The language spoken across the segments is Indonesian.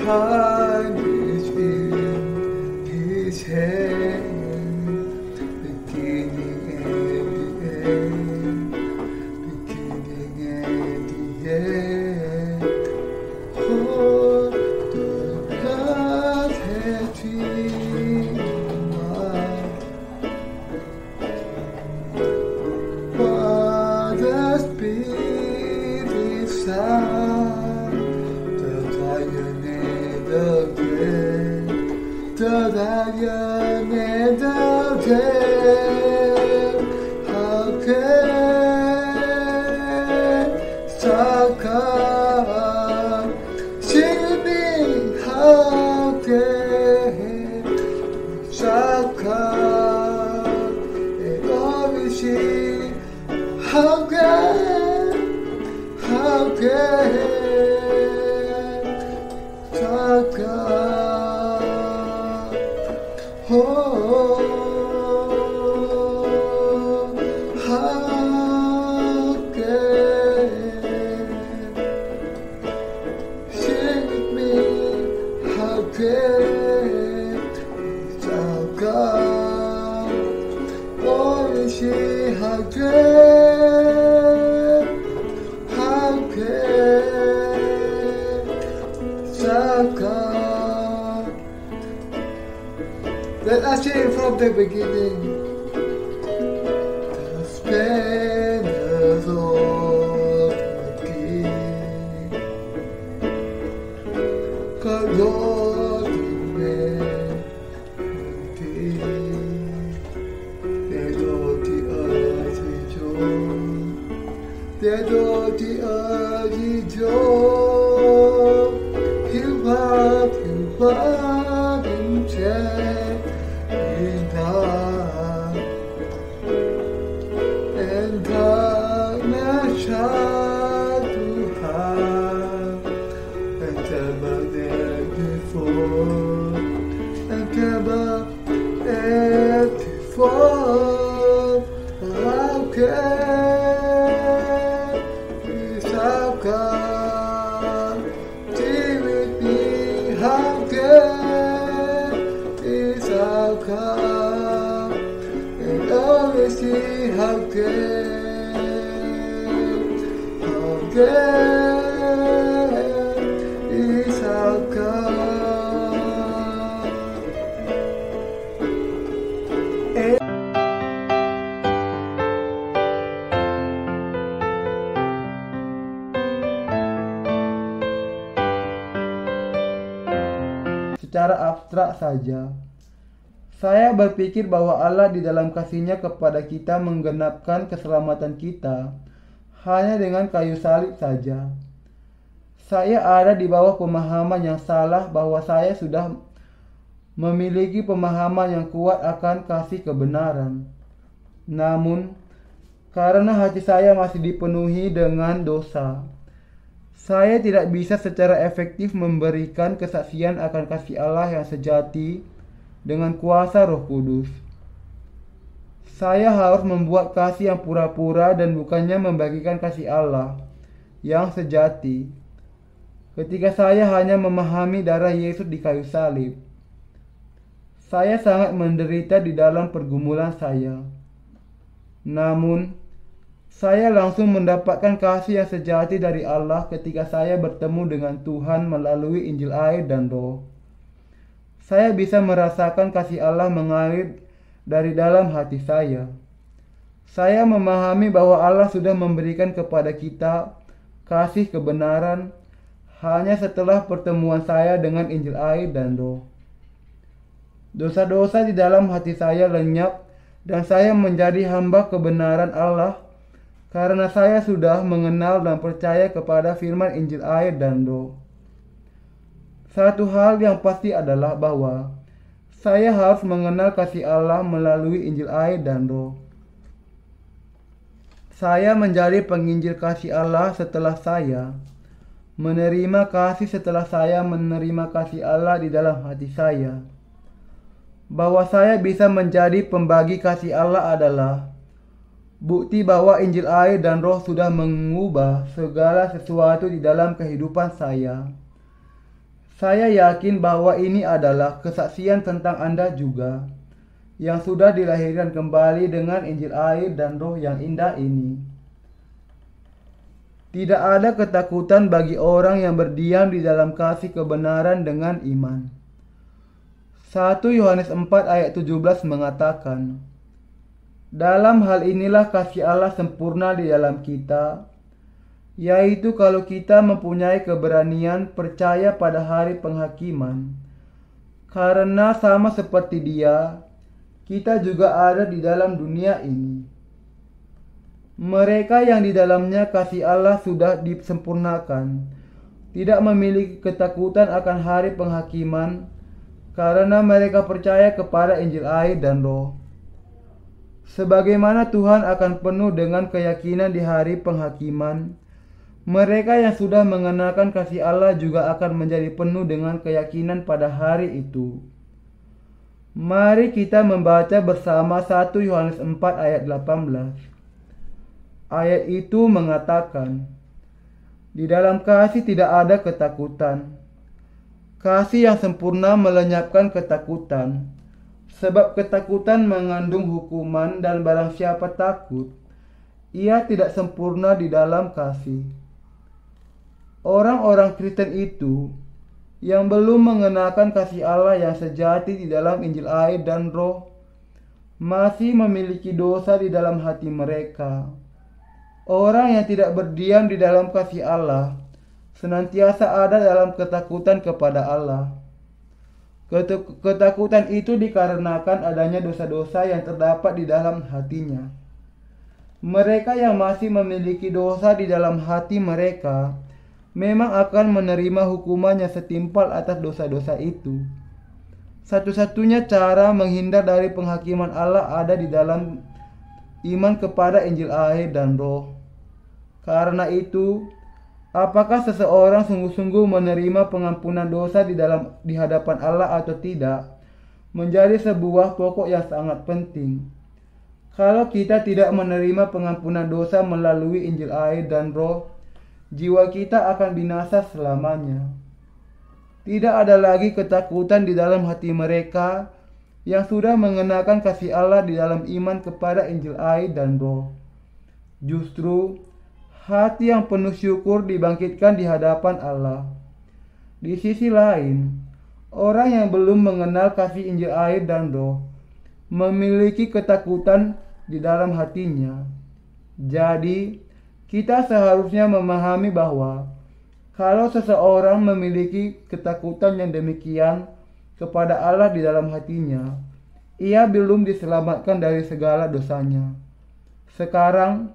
Time is in His hand, beginning and the end, beginning and the end. Oh, the God has dreamed what the Spirit sound, the lion and the dead, the lion and the dead. How can Saka sing me? How can Saka and always sing? How can Saka? Oh, how can sing with me? How can Saka? Oh, she how can Saka? Let us sing from the beginning. The splendors of the King, God Lord Almighty. There's all the earth rejoice. There's all the earth rejoice. He'll up and check in God, and darkness shall to have, and ever there before, and ever there before. How can Saka sing with me? How can Saka and always see? How can Saka? Secara abstrak saja, saya berpikir bahwa Allah di dalam kasih-Nya kepada kita menggenapkan keselamatan kita hanya dengan kayu salib saja. Saya ada di bawah pemahaman yang salah bahwa saya sudah memiliki pemahaman yang kuat akan kasih kebenaran. Namun, karena hati saya masih dipenuhi dengan dosa, saya tidak bisa secara efektif memberikan kesaksian akan kasih Allah yang sejati dengan kuasa Roh Kudus. Saya harus membuat kasih yang pura-pura dan bukannya membagikan kasih Allah yang sejati. Ketika saya hanya memahami darah Yesus di kayu salib, saya sangat menderita di dalam pergumulan saya. Namun, saya langsung mendapatkan kasih yang sejati dari Allah ketika saya bertemu dengan Tuhan melalui Injil air dan Roh. Saya bisa merasakan kasih Allah mengalir dari dalam hati saya. Saya memahami bahwa Allah sudah memberikan kepada kita kasih kebenaran hanya setelah pertemuan saya dengan Injil air dan Roh. Dosa-dosa di dalam hati saya lenyap dan saya menjadi hamba kebenaran Allah karena saya sudah mengenal dan percaya kepada firman Injil air dan Roh. Satu hal yang pasti adalah bahwa saya harus mengenal kasih Allah melalui Injil air dan Roh. Saya menjadi penginjil kasih Allah setelah saya menerima kasih, setelah saya menerima kasih Allah di dalam hati saya. Bahwa saya bisa menjadi pembagi kasih Allah adalah bukti bahwa Injil air dan Roh sudah mengubah segala sesuatu di dalam kehidupan saya. Saya yakin bahwa ini adalah kesaksian tentang Anda juga, yang sudah dilahirkan kembali dengan Injil air dan Roh yang indah ini. Tidak ada ketakutan bagi orang yang berdiam di dalam kasih kebenaran dengan iman. 1 Yohanes 4 ayat 17 mengatakan, dalam hal inilah kasih Allah sempurna di dalam kita, yaitu kalau kita mempunyai keberanian percaya pada hari penghakiman. Karena sama seperti Dia, kita juga ada di dalam dunia ini. Mereka yang di dalamnya kasih Allah sudah disempurnakan, tidak memiliki ketakutan akan hari penghakiman, karena mereka percaya kepada Injil air dan Roh. Sebagaimana Tuhan akan penuh dengan keyakinan di hari penghakiman, mereka yang sudah mengenakan kasih Allah juga akan menjadi penuh dengan keyakinan pada hari itu. Mari kita membaca bersama 1 Yohanes 4 ayat 18. Ayat itu mengatakan, di dalam kasih tidak ada ketakutan. Kasih yang sempurna melenyapkan ketakutan, sebab ketakutan mengandung hukuman dan barang siapa takut, ia tidak sempurna di dalam kasih. Orang-orang Kristen itu yang belum mengenakan kasih Allah yang sejati di dalam Injil air dan Roh masih memiliki dosa di dalam hati mereka. Orang yang tidak berdiam di dalam kasih Allah senantiasa ada dalam ketakutan kepada Allah. Ketakutan itu dikarenakan adanya dosa-dosa yang terdapat di dalam hatinya. Mereka yang masih memiliki dosa di dalam hati mereka memang akan menerima hukuman yang setimpal atas dosa-dosa itu. Satu-satunya cara menghindar dari penghakiman Allah ada di dalam iman kepada Injil air dan Roh. Karena itu, apakah seseorang sungguh-sungguh menerima pengampunan dosa di hadapan Allah atau tidak, menjadi sebuah pokok yang sangat penting. Kalau kita tidak menerima pengampunan dosa melalui Injil air dan Roh, jiwa kita akan binasa selamanya. Tidak ada lagi ketakutan di dalam hati mereka yang sudah mengenakan kasih Allah di dalam iman kepada Injil air dan Roh. Justru, hati yang penuh syukur dibangkitkan di hadapan Allah. Di sisi lain, orang yang belum mengenal kasih Injil air dan Roh memiliki ketakutan di dalam hatinya. Jadi, kita seharusnya memahami bahwa kalau seseorang memiliki ketakutan yang demikian kepada Allah di dalam hatinya, ia belum diselamatkan dari segala dosanya. Sekarang,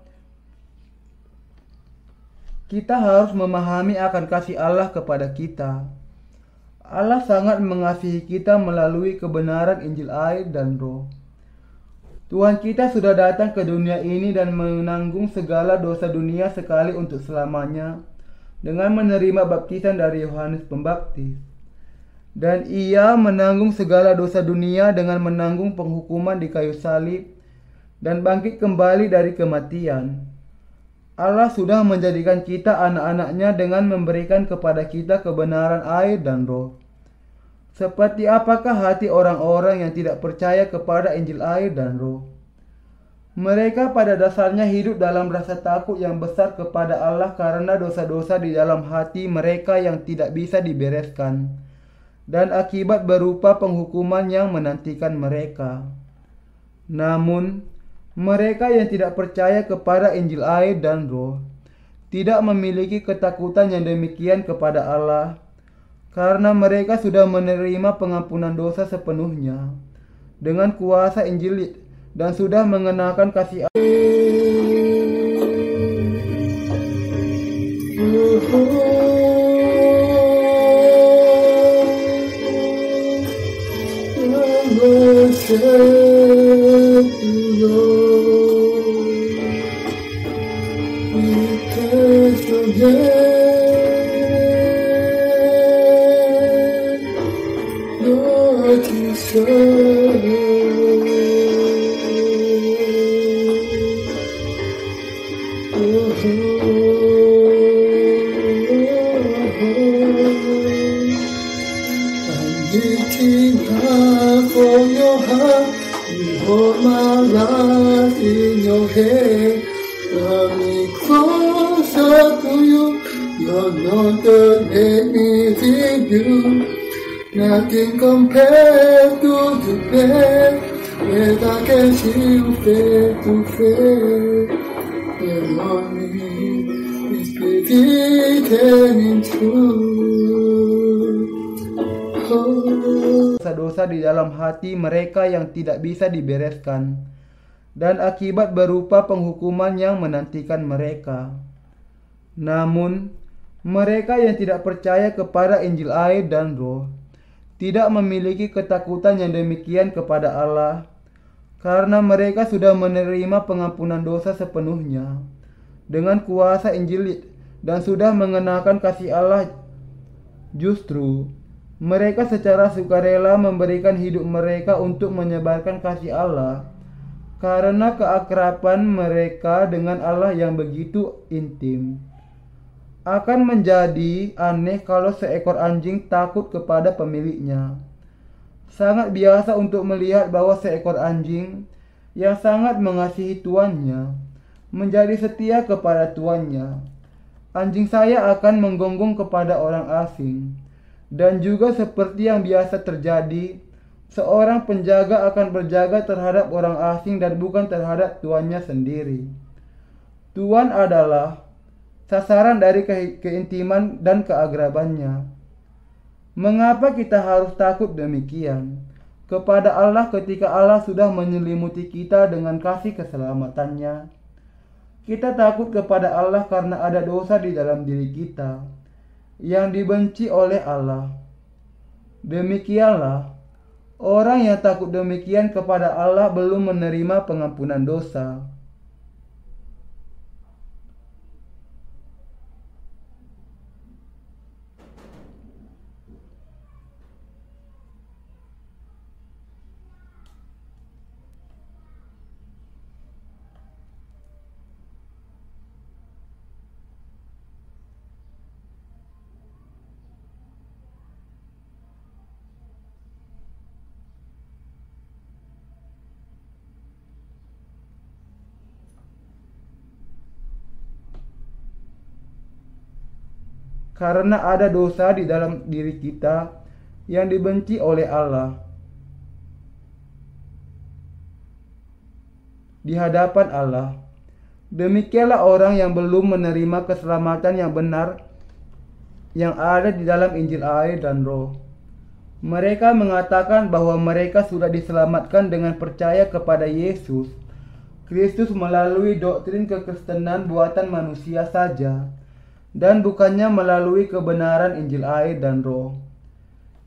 kita harus memahami akan kasih Allah kepada kita. Allah sangat mengasihi kita melalui kebenaran Injil air dan Roh. Tuhan kita sudah datang ke dunia ini dan menanggung segala dosa dunia sekali untuk selamanya dengan menerima baptisan dari Yohanes Pembaptis. Dan Ia menanggung segala dosa dunia dengan menanggung penghukuman di kayu salib dan bangkit kembali dari kematian. Allah sudah menjadikan kita anak-anaknya dengan memberikan kepada kita kebenaran air dan Roh. Seperti apakah hati orang-orang yang tidak percaya kepada Injil air dan Roh? Mereka pada dasarnya hidup dalam rasa takut yang besar kepada Allah karena dosa-dosa di dalam hati mereka yang tidak bisa dibereskan, dan akibat berupa penghukuman yang menantikan mereka. Namun, mereka yang tidak percaya kepada Injil air dan Roh tidak memiliki ketakutan yang demikian kepada Allah, karena mereka sudah menerima pengampunan dosa sepenuhnya dengan kuasa Injil dan sudah mengenakan kasih Allah. Because of that, Lord, you I'm lifting high for your heart. You hold my life in your hand. Draw me closer to you. You're not the anything you. Nothing compared to the best. Where I can see you face to face. The morning is pretty true. Dosa-dosa di dalam hati mereka yang tidak bisa dibereskan, dan akibat berupa penghukuman yang menantikan mereka. Namun, mereka yang tidak percaya kepada Injil air dan Roh tidak memiliki ketakutan yang demikian kepada Allah, karena mereka sudah menerima pengampunan dosa sepenuhnya dengan kuasa Injil dan sudah mengenakan kasih Allah. Justru mereka secara sukarela memberikan hidup mereka untuk menyebarkan kasih Allah, karena keakraban mereka dengan Allah yang begitu intim. Akan menjadi aneh kalau seekor anjing takut kepada pemiliknya. Sangat biasa untuk melihat bahwa seekor anjing yang sangat mengasihi tuannya menjadi setia kepada tuannya. Anjing saya akan menggonggong kepada orang asing. Dan juga seperti yang biasa terjadi, seorang penjaga akan berjaga terhadap orang asing dan bukan terhadap tuannya sendiri. Tuan adalah sasaran dari keintiman dan keakrabannya. Mengapa kita harus takut demikian kepada Allah ketika Allah sudah menyelimuti kita dengan kasih keselamatannya? Kita takut kepada Allah karena ada dosa di dalam diri kita yang dibenci oleh Allah. Demikianlah, orang yang takut demikian kepada Allah belum menerima pengampunan dosa. Karena ada dosa di dalam diri kita yang dibenci oleh Allah. Di hadapan Allah, demikianlah orang yang belum menerima keselamatan yang benar yang ada di dalam Injil air dan Roh. Mereka mengatakan bahwa mereka sudah diselamatkan dengan percaya kepada Yesus Kristus melalui doktrin kekristenan buatan manusia saja, dan bukannya melalui kebenaran Injil air dan Roh.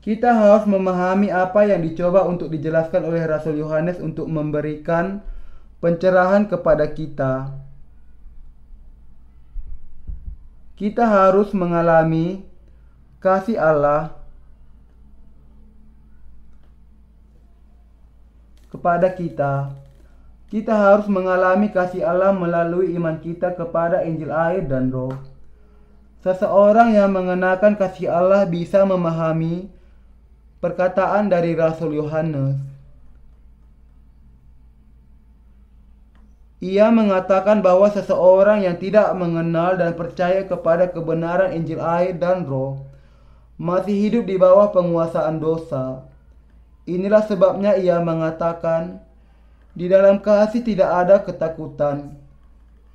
Kita harus memahami apa yang dicoba untuk dijelaskan oleh Rasul Yohanes untuk memberikan pencerahan kepada kita. Kita harus mengalami kasih Allah kepada kita. Kita harus mengalami kasih Allah melalui iman kita kepada Injil air dan Roh. Seseorang yang mengenakan kasih Allah bisa memahami perkataan dari Rasul Yohanes. Ia mengatakan bahwa seseorang yang tidak mengenal dan percaya kepada kebenaran Injil air dan Roh masih hidup di bawah penguasaan dosa. Inilah sebabnya ia mengatakan, di dalam kasih tidak ada ketakutan.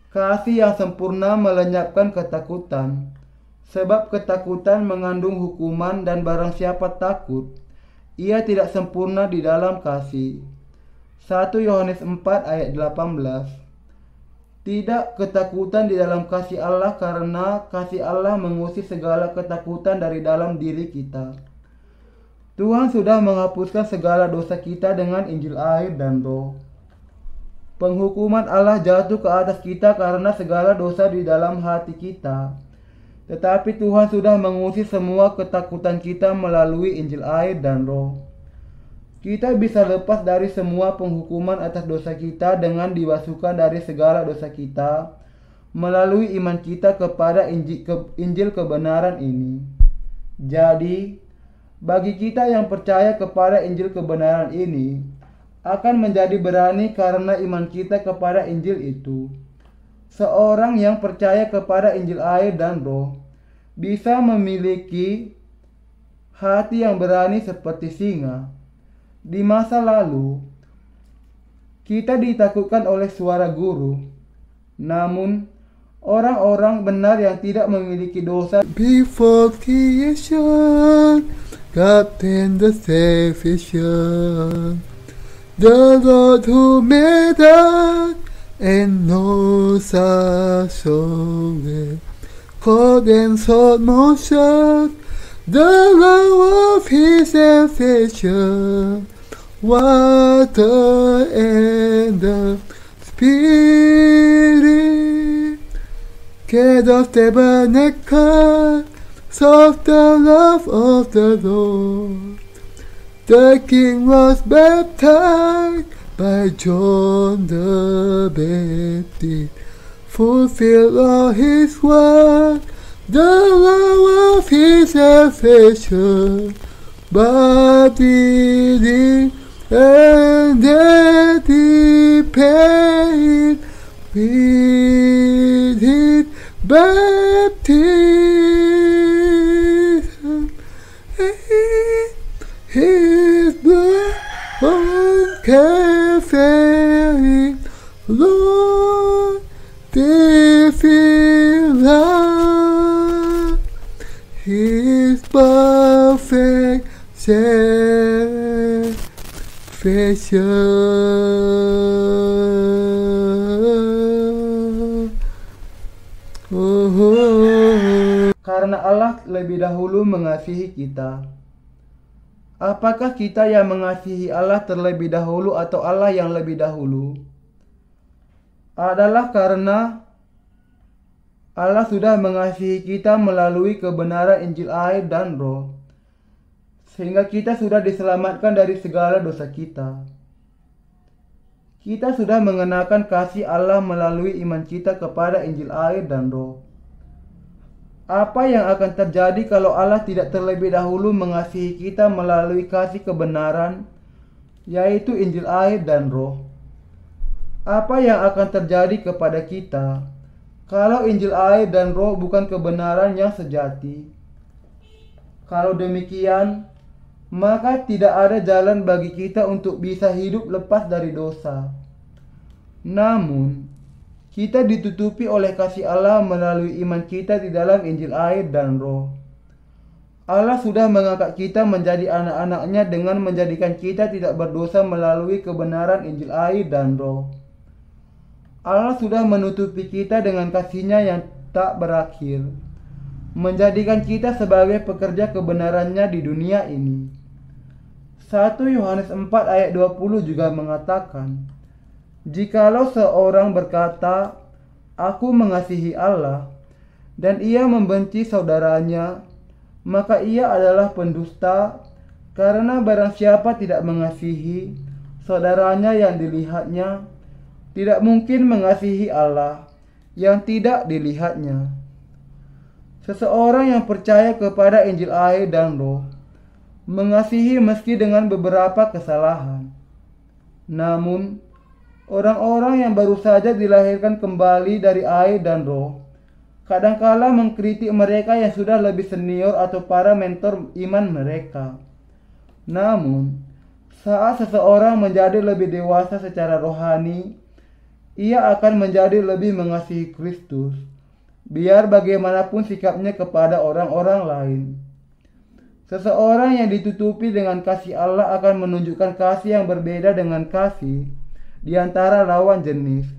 Kasih yang sempurna melenyapkan ketakutan. Sebab ketakutan mengandung hukuman dan barang siapa takut, ia tidak sempurna di dalam kasih. 1 Yohanes 4 ayat 18. Tidak ketakutan di dalam kasih Allah karena kasih Allah mengusir segala ketakutan dari dalam diri kita. Tuhan sudah menghapuskan segala dosa kita dengan Injil air dan Roh. Penghukuman Allah jatuh ke atas kita karena segala dosa di dalam hati kita. Tetapi Tuhan sudah mengusir semua ketakutan kita melalui Injil air dan Roh. Kita bisa lepas dari semua penghukuman atas dosa kita dengan dibasuhkan dari segala dosa kita melalui iman kita kepada Injil kebenaran ini. Jadi, bagi kita yang percaya kepada Injil kebenaran ini, akan menjadi berani karena iman kita kepada Injil itu. Seorang yang percaya kepada Injil air dan Roh bisa memiliki hati yang berani seperti singa. Di masa lalu, kita ditakutkan oleh suara guru. Namun, orang-orang benar yang tidak memiliki dosa Before creation, God planned the salvation. The Lord who made us and knows our soul, called and sought motion, the love of His salvation, water and the Spirit, Gate of tabernacle, of the love of the Lord. The King was baptized by John the Baptist, fulfilled all his work, the love of his salvation, body and death he paid with his baptism. His blood on Calvary, Lord, defeat love, His perfect salvation. Karena Allah lebih dahulu mengasihi kita. Apakah kita yang mengasihi Allah terlebih dahulu atau Allah yang lebih dahulu? Adalah karena Allah sudah mengasihi kita melalui kebenaran Injil air dan Roh, sehingga kita sudah diselamatkan dari segala dosa kita. Kita sudah mengenakan kasih Allah melalui iman kita kepada Injil air dan Roh. Apa yang akan terjadi kalau Allah tidak terlebih dahulu mengasihi kita melalui kasih kebenaran, yaitu Injil air dan Roh? Apa yang akan terjadi kepada kita kalau Injil air dan Roh bukan kebenaran yang sejati? Kalau demikian, maka tidak ada jalan bagi kita untuk bisa hidup lepas dari dosa. Namun, kita ditutupi oleh kasih Allah melalui iman kita di dalam Injil air dan Roh. Allah sudah mengangkat kita menjadi anak-anak-Nya dengan menjadikan kita tidak berdosa melalui kebenaran Injil air dan Roh. Allah sudah menutupi kita dengan kasih-Nya yang tak berakhir, menjadikan kita sebagai pekerja kebenaran-Nya di dunia ini. 1 Yohanes 4 ayat 20 juga mengatakan, jikalau seorang berkata, aku mengasihi Allah, dan ia membenci saudaranya, maka ia adalah pendusta, karena barang siapa tidak mengasihi saudaranya yang dilihatnya, tidak mungkin mengasihi Allah yang tidak dilihatnya. Seseorang yang percaya kepada Injil air dan Roh, mengasihi meski dengan beberapa kesalahan. Namun, orang-orang yang baru saja dilahirkan kembali dari air dan Roh kadangkala mengkritik mereka yang sudah lebih senior atau para mentor iman mereka. Namun, saat seseorang menjadi lebih dewasa secara rohani, ia akan menjadi lebih mengasihi Kristus, biar bagaimanapun sikapnya kepada orang-orang lain. Seseorang yang ditutupi dengan kasih Allah akan menunjukkan kasih yang berbeda dengan kasih di antara lawan jenis.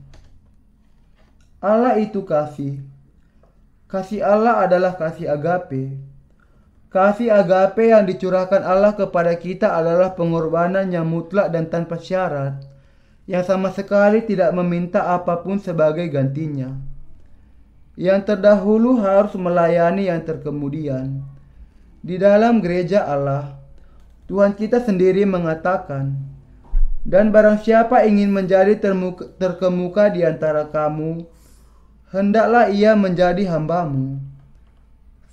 Allah itu kasih. Kasih Allah adalah kasih agape. Kasih agape yang dicurahkan Allah kepada kita adalah pengorbanan yang mutlak dan tanpa syarat, yang sama sekali tidak meminta apapun sebagai gantinya. Yang terdahulu harus melayani yang terkemudian. Di dalam gereja Allah, Tuhan kita sendiri mengatakan, "Dan barang siapa ingin menjadi terkemuka di antara kamu, hendaklah ia menjadi hambamu."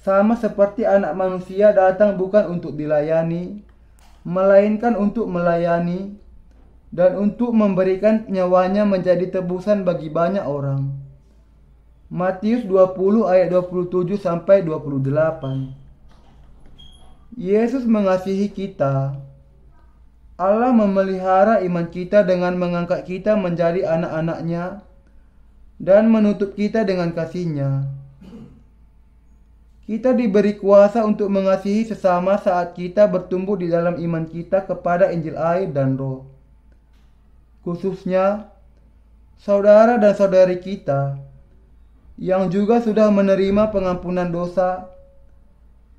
Sama seperti Anak Manusia datang bukan untuk dilayani, melainkan untuk melayani dan untuk memberikan nyawanya menjadi tebusan bagi banyak orang. Matius 20 ayat 27 sampai 28. Yesus mengasihi kita. Allah memelihara iman kita dengan mengangkat kita menjadi anak-anak-Nya dan menutup kita dengan kasih-Nya. Kita diberi kuasa untuk mengasihi sesama saat kita bertumbuh di dalam iman kita kepada Injil air dan Roh. Khususnya, saudara dan saudari kita yang juga sudah menerima pengampunan dosa,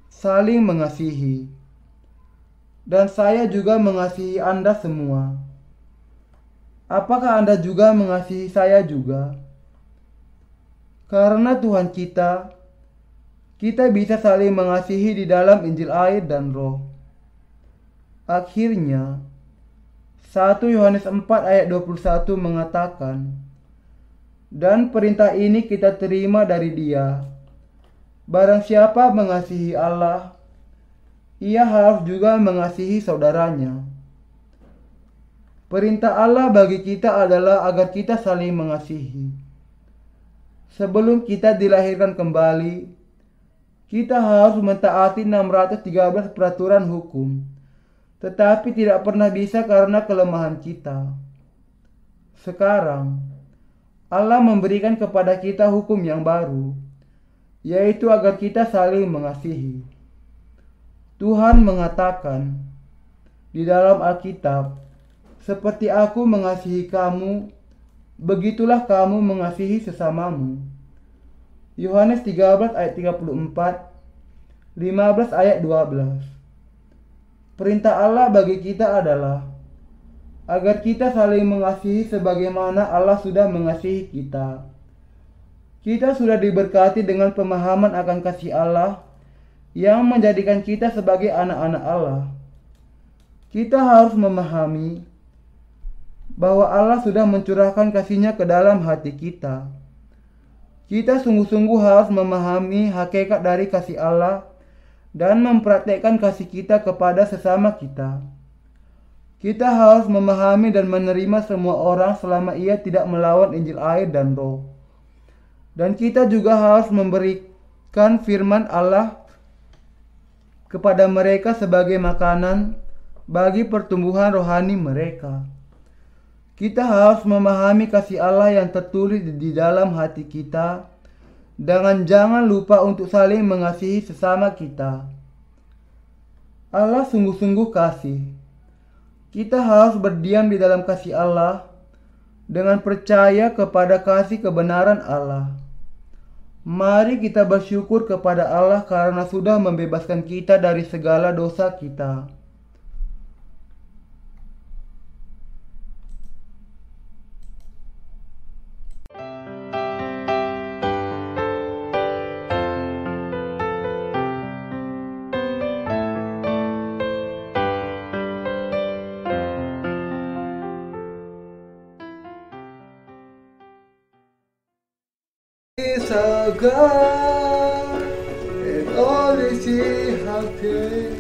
saling mengasihi. Dan saya juga mengasihi Anda semua. Apakah Anda juga mengasihi saya juga? Karena Tuhan kita bisa saling mengasihi di dalam Injil air dan Roh. Akhirnya, 1 Yohanes 4 ayat 21 mengatakan, "Dan perintah ini kita terima dari Dia. Barang siapa mengasihi Allah, ia harus juga mengasihi saudaranya." Perintah Allah bagi kita adalah agar kita saling mengasihi. Sebelum kita dilahirkan kembali, kita harus mentaati 613 peraturan hukum, tetapi tidak pernah bisa karena kelemahan kita. Sekarang, Allah memberikan kepada kita hukum yang baru, yaitu agar kita saling mengasihi. Tuhan mengatakan di dalam Alkitab, "Seperti Aku mengasihi kamu, begitulah kamu mengasihi sesamamu." Yohanes 13 ayat 34, 15 ayat 12. Perintah Allah bagi kita adalah agar kita saling mengasihi sebagaimana Allah sudah mengasihi kita. Kita sudah diberkati dengan pemahaman akan kasih Allah yang menjadikan kita sebagai anak-anak Allah. Kita harus memahami bahwa Allah sudah mencurahkan kasih-Nya ke dalam hati kita. Kita sungguh-sungguh harus memahami hakikat dari kasih Allah dan mempraktekkan kasih kita kepada sesama kita. Kita harus memahami dan menerima semua orang selama ia tidak melawan Injil air dan Roh. Dan kita juga harus memberikan firman Allah kepada mereka sebagai makanan bagi pertumbuhan rohani mereka. Kita harus memahami kasih Allah yang tertulis di dalam hati kita, dan jangan lupa untuk saling mengasihi sesama kita. Allah sungguh-sungguh kasih. Kita harus berdiam di dalam kasih Allah dengan percaya kepada kasih kebenaran Allah. Mari kita bersyukur kepada Allah karena sudah membebaskan kita dari segala dosa kita. God and all is happy.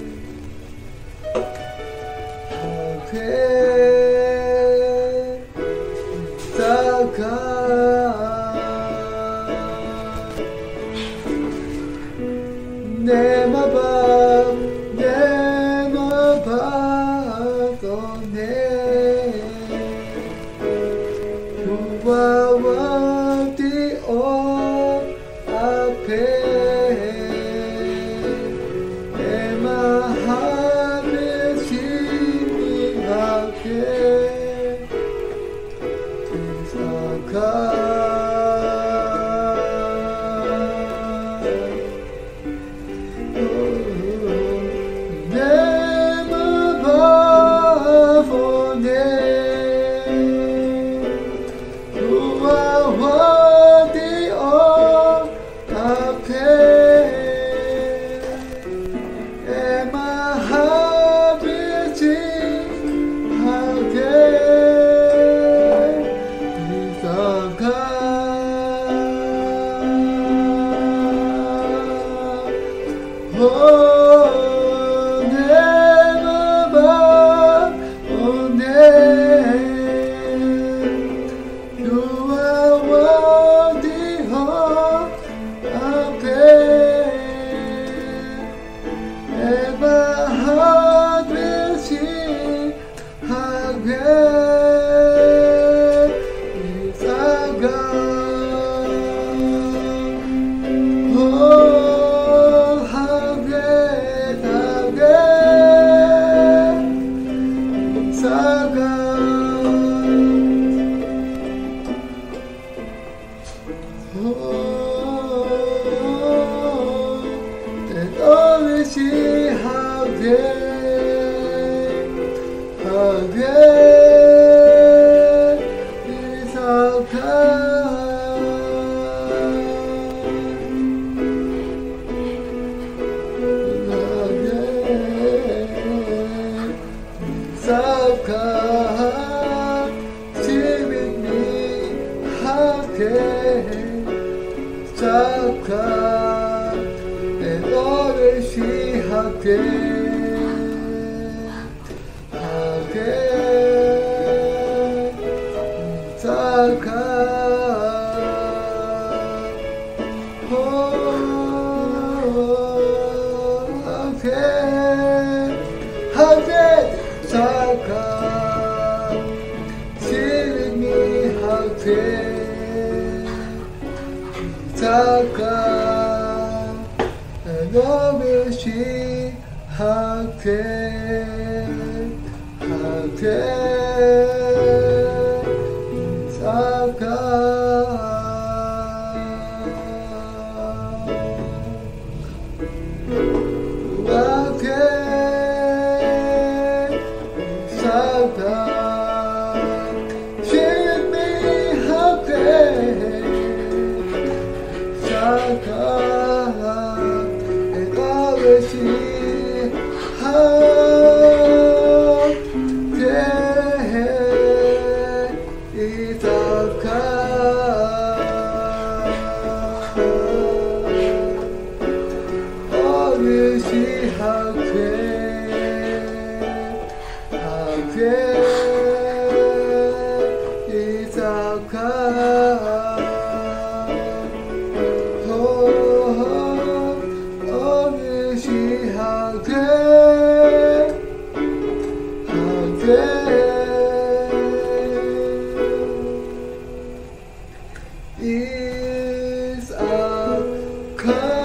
is a